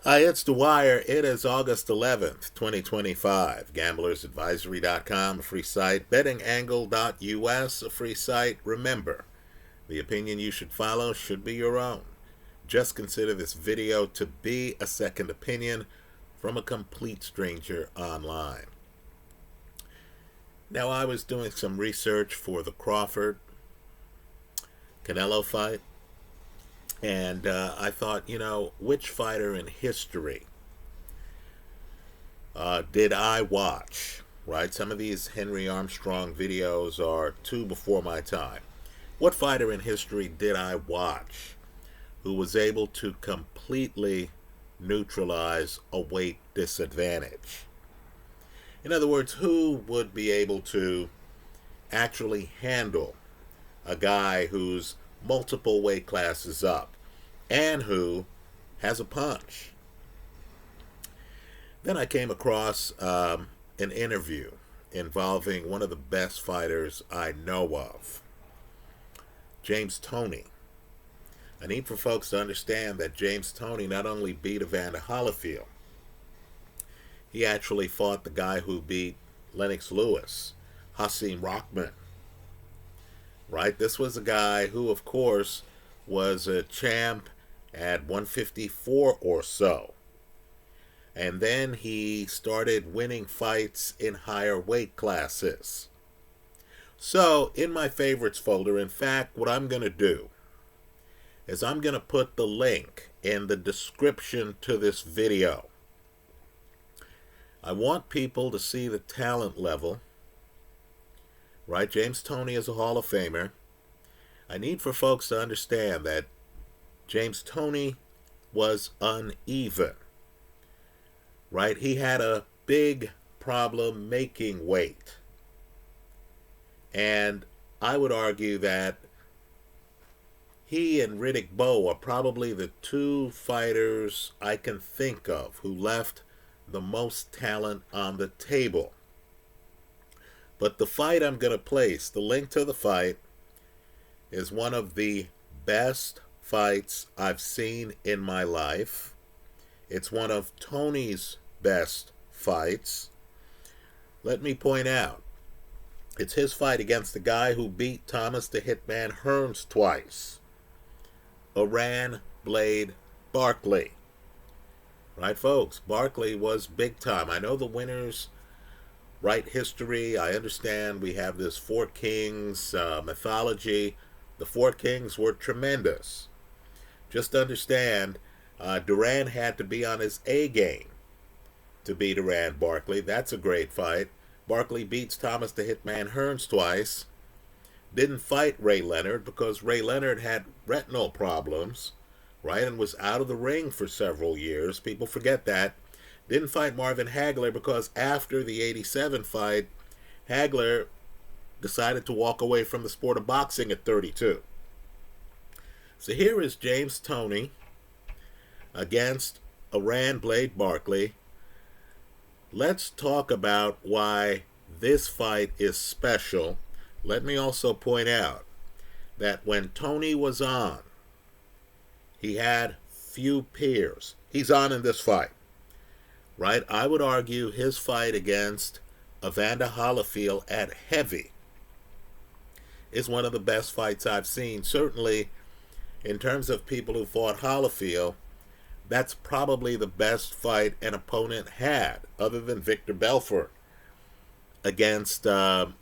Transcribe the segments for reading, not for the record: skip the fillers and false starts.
Hi, it's Dwyer. It is August 11th, 2025. GamblersAdvisory.com, a free site. BettingAngle.us, a free site. Remember, the opinion you should follow should be your own. Just consider this video to be a second opinion from a complete stranger online. Now, I was doing some research for the Crawford Canelo fight. And I thought, which fighter in history did I watch? Right? Some of these Henry Armstrong videos are too before my time. What fighter in history did I watch who was able to completely neutralize a weight disadvantage? In other words, who would be able to actually handle a guy who's multiple weight classes up and who has a punch? Then I came across an interview involving one of the best fighters I know of, James Toney. I need for folks to understand that James Toney not only beat Evander Holyfield, he actually fought the guy who beat Lennox Lewis, Hasim Rahman. Right? This was a guy who, of course, was a champ at 154 or so. And then he started winning fights in higher weight classes. So, in my favorites folder, in fact, what I'm going to do is I'm going to put the link in the description to this video. I want people to see the talent level. Right? James Toney is a Hall of Famer. I need for folks to understand that James Toney was uneven. Right? He had a big problem making weight. And I would argue that he and Riddick Bowe are probably the two fighters I can think of who left the most talent on the table. But the fight I'm going to place, the link to the fight, is one of the best fights I've seen in my life. It's one of Toney's best fights. Let me point out, it's his fight against the guy who beat Thomas the Hitman Hearns twice, Iran Barkley. Right, folks? Barkley was big time. I know the winners write history. I understand we have this Four Kings mythology. The Four Kings were tremendous. Just understand, Duran had to be on his A game to beat Iran Barkley. That's a great fight. Barkley beats Thomas the Hitman Hearns twice. Didn't fight Ray Leonard because Ray Leonard had retinal problems, right, and was out of the ring for several years. People forget that. Didn't fight Marvin Hagler because after the 87 fight, Hagler decided to walk away from the sport of boxing at 32. So here is James Toney against Iran Barkley. Let's talk about why this fight is special. Let me also point out that when Toney was on, he had few peers. He's on in this fight. Right? I would argue his fight against Evander Holyfield at heavy is one of the best fights I've seen. Certainly, in terms of people who fought Holyfield, that's probably the best fight an opponent had, other than Victor Belfort against Evander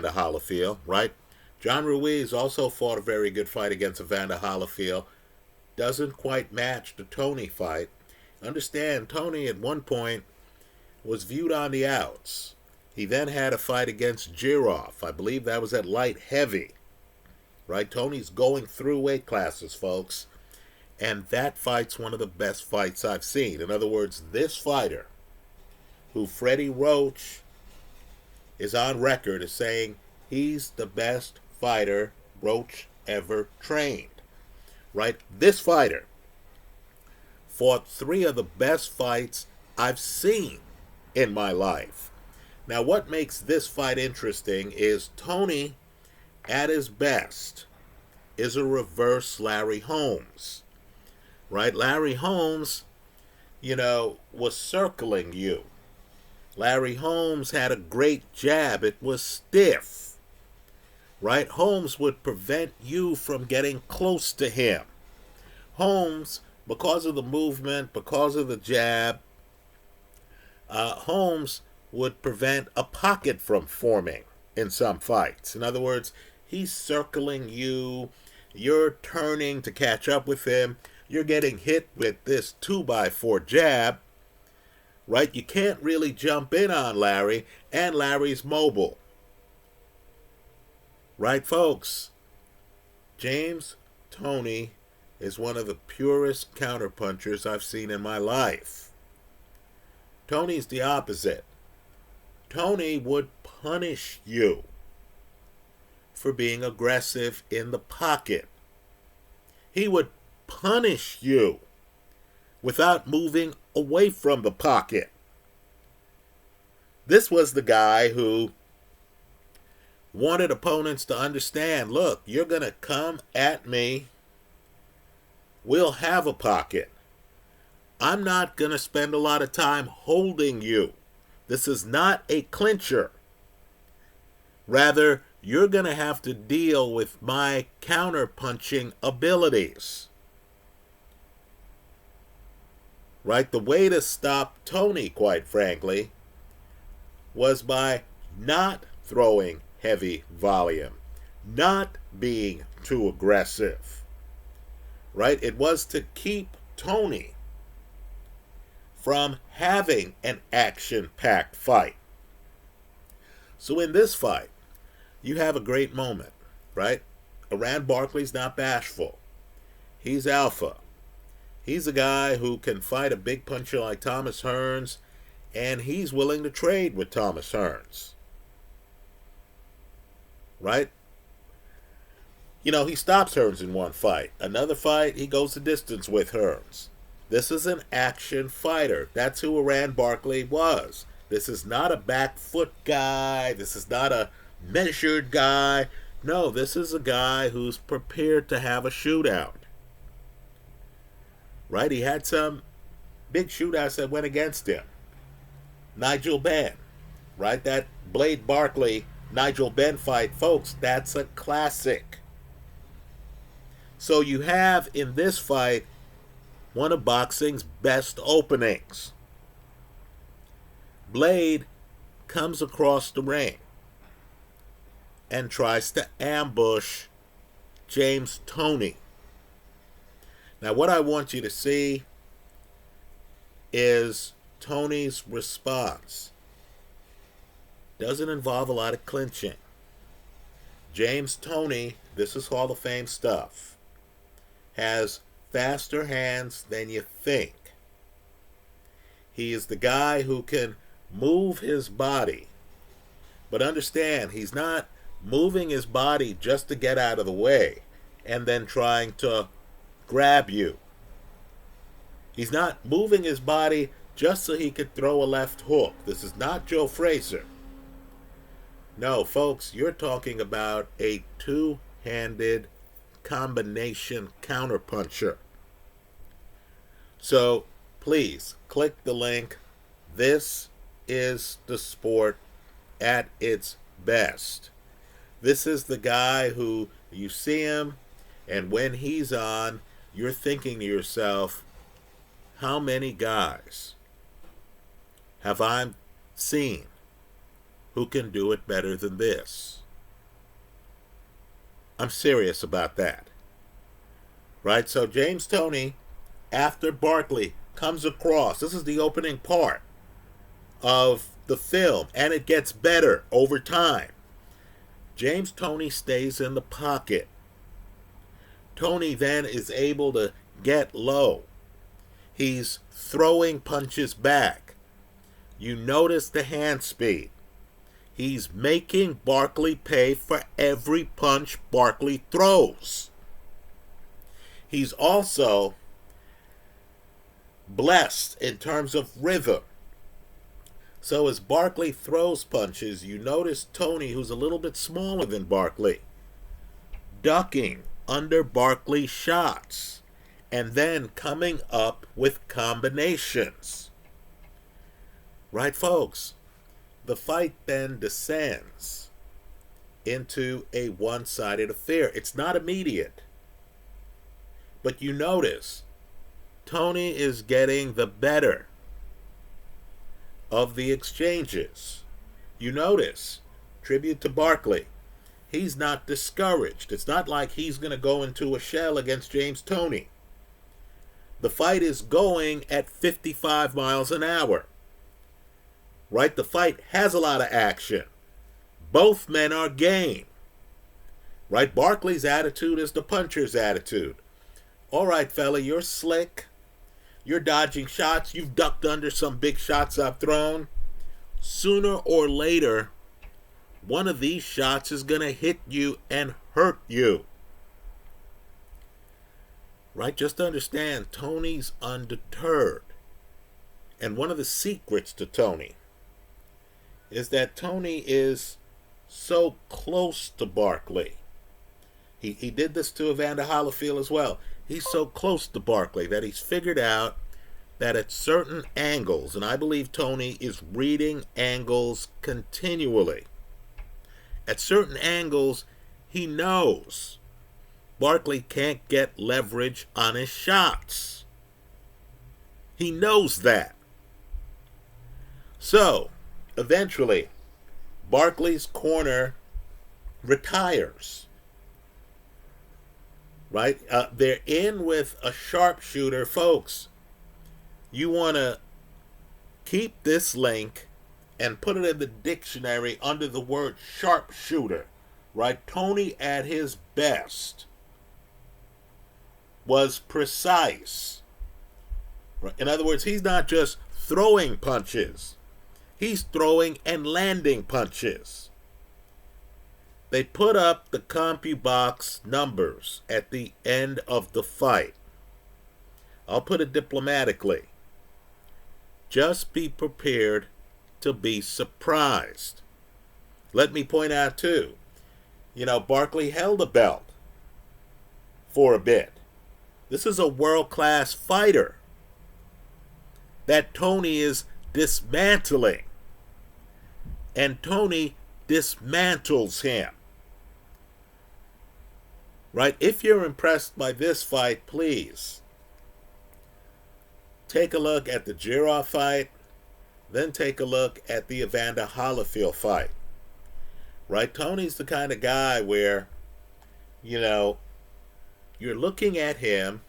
Holyfield, right? John Ruiz also fought a very good fight against Evander Holyfield. Doesn't quite match the Toney fight. Understand, Toney at one point was viewed on the outs. He then had a fight against Giroff. I believe that was at light heavy. Right? Toney's going through weight classes, folks. And that fight's one of the best fights I've seen. In other words, this fighter, who Freddie Roach is on record as saying he's the best fighter Roach ever trained. Right? This fighter fought three of the best fights I've seen in my life. Now, what makes this fight interesting is Toney, at his best, is a reverse Larry Holmes. Right? Larry Holmes was circling you. Larry Holmes had a great jab. It was stiff, right? Holmes would prevent you from getting close to him. Holmes, because of the movement, because of the jab, Holmes would prevent a pocket from forming in some fights. In other words, he's circling you, you're turning to catch up with him, you're getting hit with this 2x4 jab, right? You can't really jump in on Larry, and Larry's mobile. Right, folks? James Toney is one of the purest counterpunchers I've seen in my life. Toney's the opposite. Toney would punish you for being aggressive in the pocket. He would punish you without moving away from the pocket. This was the guy who wanted opponents to understand, look, you're going to come at me. We'll have a pocket. I'm not going to spend a lot of time holding you. This is not a clincher. Rather, you're going to have to deal with my counter-punching abilities. Right? The way to stop Toney, quite frankly, was by not throwing heavy volume, not being too aggressive. Right? It was to keep Toney from having an action-packed fight. So in this fight, you have a great moment, right? Iran Barkley's not bashful. He's alpha. He's a guy who can fight a big puncher like Thomas Hearns, and he's willing to trade with Thomas Hearns. Right? He stops Hearns in one fight. Another fight, he goes the distance with Hearns. This is an action fighter. That's who Iran Barkley was. This is not a back foot guy. This is not a measured guy. No, this is a guy who's prepared to have a shootout. Right? He had some big shootouts that went against him. Nigel Benn. Right? That Blade Barkley, Nigel Benn fight, folks, that's a classic. So you have in this fight one of boxing's best openings. Blade comes across the ring and tries to ambush James Toney. Now what I want you to see is Toney's response. Doesn't involve a lot of clinching. James Toney, this is Hall of Fame stuff, has faster hands than you think. He is the guy who can move his body. But understand, he's not moving his body just to get out of the way and then trying to grab you. He's not moving his body just so he could throw a left hook. This is not Joe Frazier. No, folks, you're talking about a two-handed combination counterpuncher. So please click the link. This is the sport at its best. This is the guy who you see him, and when he's on, you're thinking to yourself, how many guys have I seen who can do it better than this? I'm serious about that. Right? So James Toney, after Barkley, comes across. This is the opening part of the film, and it gets better over time. James Toney stays in the pocket. Toney then is able to get low. He's throwing punches back. You notice the hand speed. He's making Barkley pay for every punch Barkley throws. He's also blessed in terms of rhythm. So as Barkley throws punches, you notice Toney, who's a little bit smaller than Barkley, ducking under Barkley's shots and then coming up with combinations. Right, folks? The fight then descends into a one-sided affair. It's not immediate. But you notice, Toney is getting the better of the exchanges. You notice, tribute to Barkley, he's not discouraged. It's not like he's going to go into a shell against James Toney. The fight is going at 55 miles an hour. Right? The fight has a lot of action. Both men are game. Right? Barkley's attitude is the puncher's attitude. All right, fella, you're slick. You're dodging shots. You've ducked under some big shots I've thrown. Sooner or later, one of these shots is going to hit you and hurt you. Right? Just understand, Toney's undeterred. And one of the secrets to Toney is that Toney is so close to Barkley. He did this to Evander Holyfield as well. He's so close to Barkley that he's figured out that at certain angles, and I believe Toney is reading angles continually. At certain angles, he knows Barkley can't get leverage on his shots. He knows that. So, eventually, Barkley's corner retires. Right? They're in with a sharpshooter. Folks, you want to keep this link and put it in the dictionary under the word sharpshooter. Right? Toney at his best was precise. Right? In other words, he's not just throwing punches. He's throwing and landing punches. They put up the CompuBox numbers at the end of the fight. I'll put it diplomatically. Just be prepared to be surprised. Let me point out, too, Barkley held a belt for a bit. This is a world-class fighter that Toney is dismantling. And Toney dismantles him. Right? If you're impressed by this fight, please take a look at the Girard fight, then take a look at the Evander Holyfield fight. Right? Toney's the kind of guy where, you're looking at him,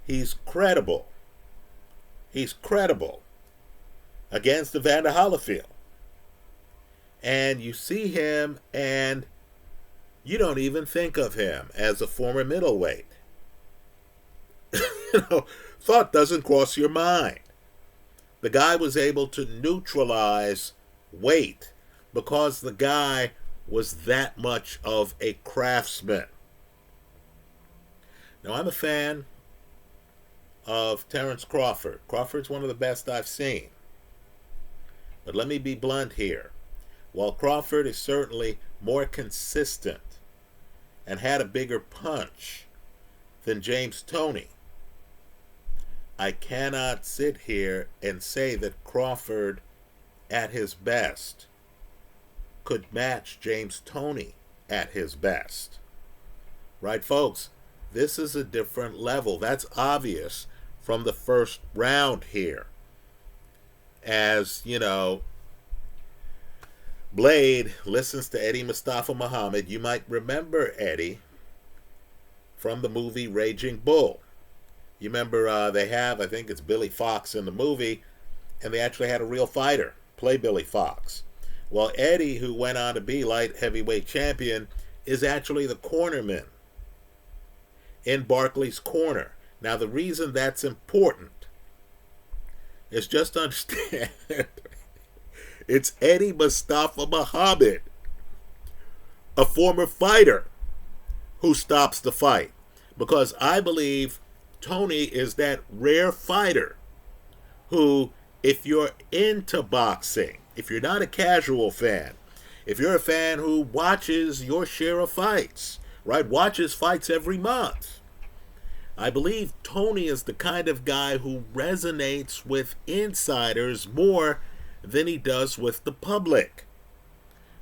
he's credible. He's credible against Evander Holyfield. And you see him and you don't even think of him as a former middleweight. Thought doesn't cross your mind. The guy was able to neutralize weight because the guy was that much of a craftsman. Now, I'm a fan of Terence Crawford. Crawford's one of the best I've seen. But let me be blunt here. While Crawford is certainly more consistent and had a bigger punch than James Toney, I cannot sit here and say that Crawford at his best could match James Toney at his best. Right, folks? This is a different level. That's obvious from the first round here. As, Blade listens to Eddie Mustafa Muhammad. You might remember Eddie from the movie Raging Bull. You remember they have, I think it's Billy Fox in the movie, and they actually had a real fighter play Billy Fox. Well, Eddie, who went on to be light heavyweight champion, is actually the cornerman in Barkley's corner. Now, the reason that's important is just to understand it's Eddie Mustafa Muhammad, a former fighter, who stops the fight. Because I believe Toney is that rare fighter who, if you're into boxing, if you're not a casual fan, if you're a fan who watches your share of fights, right, watches fights every month, I believe Toney is the kind of guy who resonates with insiders more than he does with the public.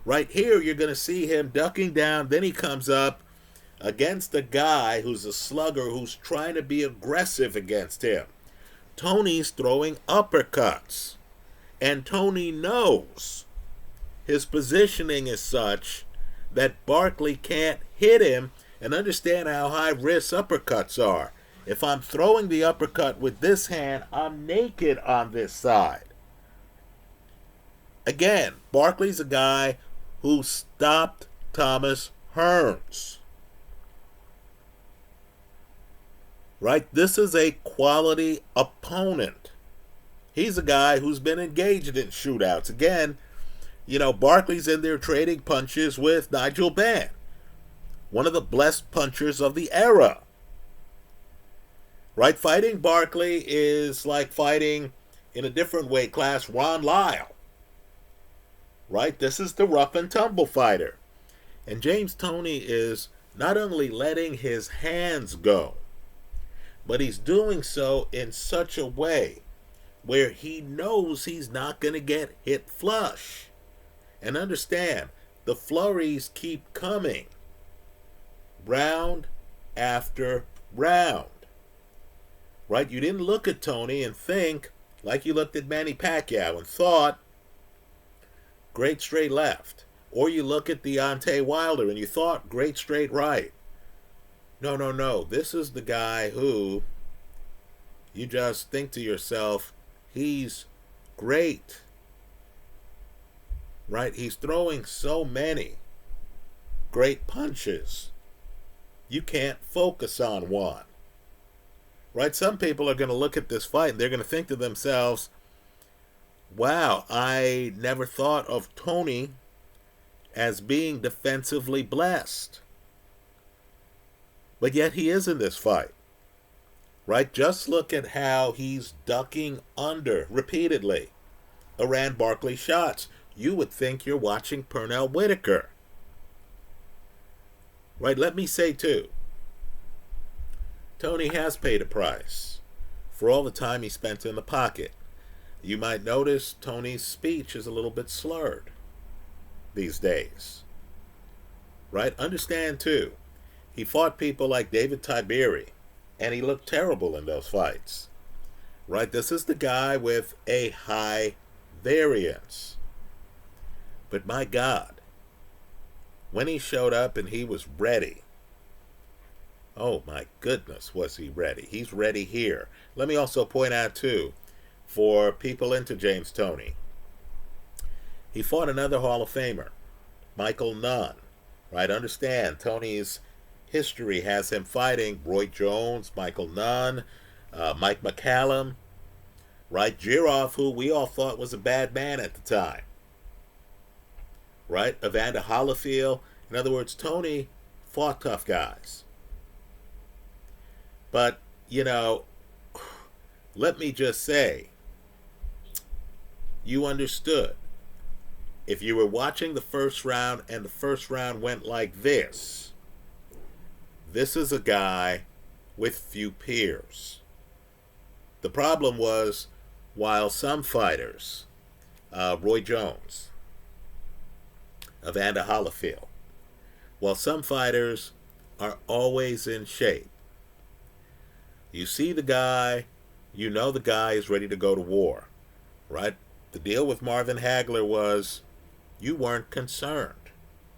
Right here, you're going to see him ducking down. Then he comes up against a guy who's a slugger who's trying to be aggressive against him. Toney's throwing uppercuts. And Toney knows his positioning is such that Barkley can't hit him, and understand how high risk uppercuts are. If I'm throwing the uppercut with this hand, I'm naked on this side. Again, Barkley's a guy who stopped Thomas Hearns. Right? This is a quality opponent. He's a guy who's been engaged in shootouts. Again, Barkley's in there trading punches with Nigel Benn, one of the blessed punchers of the era. Right? Fighting Barkley is like fighting in a different weight class Ron Lyle. Right? This is the rough and tumble fighter. And James Toney is not only letting his hands go, but he's doing so in such a way where he knows he's not going to get hit flush. And understand, the flurries keep coming. Round after round. Right? You didn't look at Toney and think like you looked at Manny Pacquiao and thought, great straight left. Or you look at Deontay Wilder and you thought, great straight right. No. This is the guy who you just think to yourself, he's great. Right? He's throwing so many great punches. You can't focus on one. Right? Some people are going to look at this fight and they're going to think to themselves, wow, I never thought of Toney as being defensively blessed. But yet he is in this fight. Right? Just look at how he's ducking under repeatedly Iran Barkley shots. You would think you're watching Pernell Whitaker. Right? Let me say too, Toney has paid a price for all the time he spent in the pocket. You might notice Toney's speech is a little bit slurred these days. Right? Understand too, he fought people like David Tiberi, and he looked terrible in those fights. Right? This is the guy with a high variance. But my God, when he showed up and he was ready, oh my goodness, was he ready? He's ready here. Let me also point out too, for people into James Toney, he fought another Hall of Famer, Michael Nunn. Right? Understand, Toney's history has him fighting Roy Jones, Michael Nunn, Mike McCallum, right? Jirov, who we all thought was a bad man at the time. Right? Evander Holyfield. In other words, Toney fought tough guys. But, let me just say, you understood. If you were watching the first round and the first round went like this is a guy with few peers. The problem was, while some fighters, Roy Jones, Evander Holyfield, while some fighters are always in shape, you see the guy, you know the guy is ready to go to war, right? The deal with Marvin Hagler was you weren't concerned.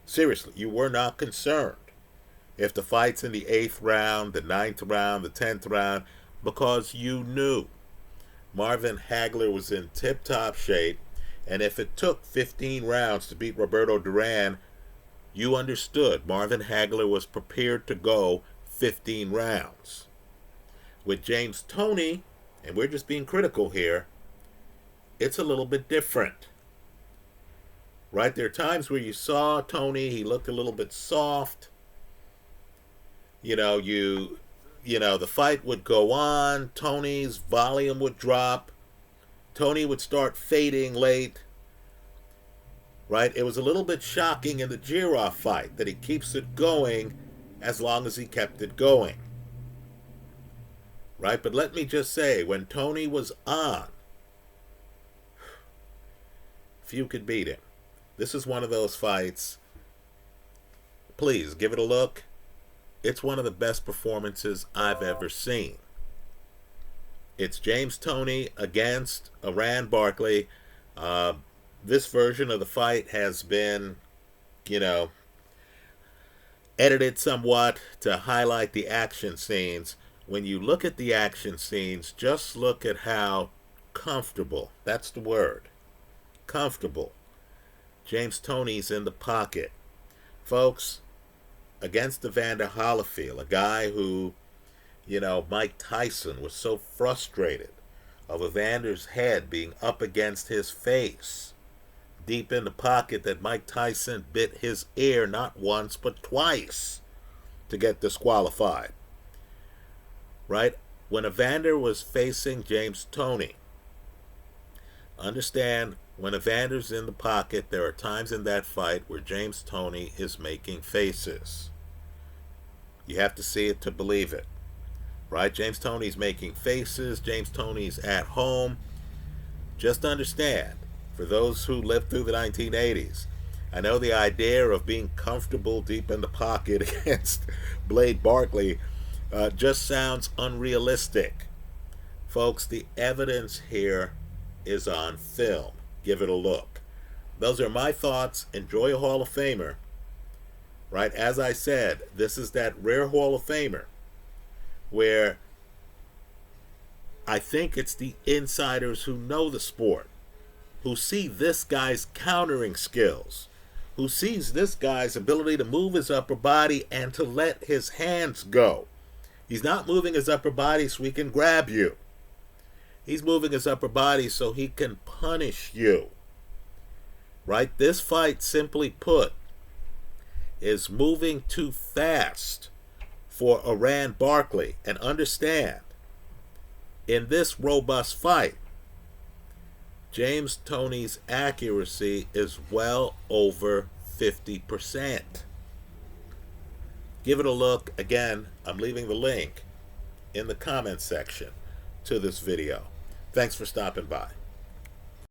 Seriously, you were not concerned if the fight's in the 8th round, the 9th round, the 10th round, because you knew Marvin Hagler was in tip-top shape, and if it took 15 rounds to beat Roberto Duran, you understood Marvin Hagler was prepared to go 15 rounds. With James Toney, and we're just being critical here, it's a little bit different. Right? There are times where you saw Toney, he looked a little bit soft. The fight would go on, Toney's volume would drop, Toney would start fading late. Right? It was a little bit shocking in the Jirov fight that he keeps it going as long as he kept it going. right? But let me just say, when Toney was on, few could beat him. This is one of those fights. Please give it a look. It's one of the best performances I've ever seen. It's James Toney against Iran Barkley. This version of the fight has been, edited somewhat to highlight the action scenes. When you look at the action scenes, just look at how comfortable, that's the word, comfortable, James Toney's in the pocket. Folks, against Evander Holyfield, a guy who, Mike Tyson was so frustrated of Evander's head being up against his face, deep in the pocket, that Mike Tyson bit his ear not once but twice to get disqualified. Right? When Evander was facing James Toney, understand, when Evander's in the pocket, there are times in that fight where James Toney is making faces. You have to see it to believe it. Right? James Toney's making faces. James Toney's at home. Just understand, for those who lived through the 1980s, I know the idea of being comfortable deep in the pocket against Blade Barkley just sounds unrealistic. Folks, the evidence here is on film. Give it a look. Those are my thoughts. Enjoy a Hall of Famer. Right? As I said, this is that rare Hall of Famer where I think it's the insiders who know the sport, who see this guy's countering skills, who sees this guy's ability to move his upper body and to let his hands go. He's not moving his upper body so he can grab you. He's moving his upper body so he can punish you. Right? This fight, simply put, is moving too fast for Iran Barkley. And understand, in this robust fight, James Toney's accuracy is well over 50%. Give it a look. Again, I'm leaving the link in the comments section to this video. Thanks for stopping by.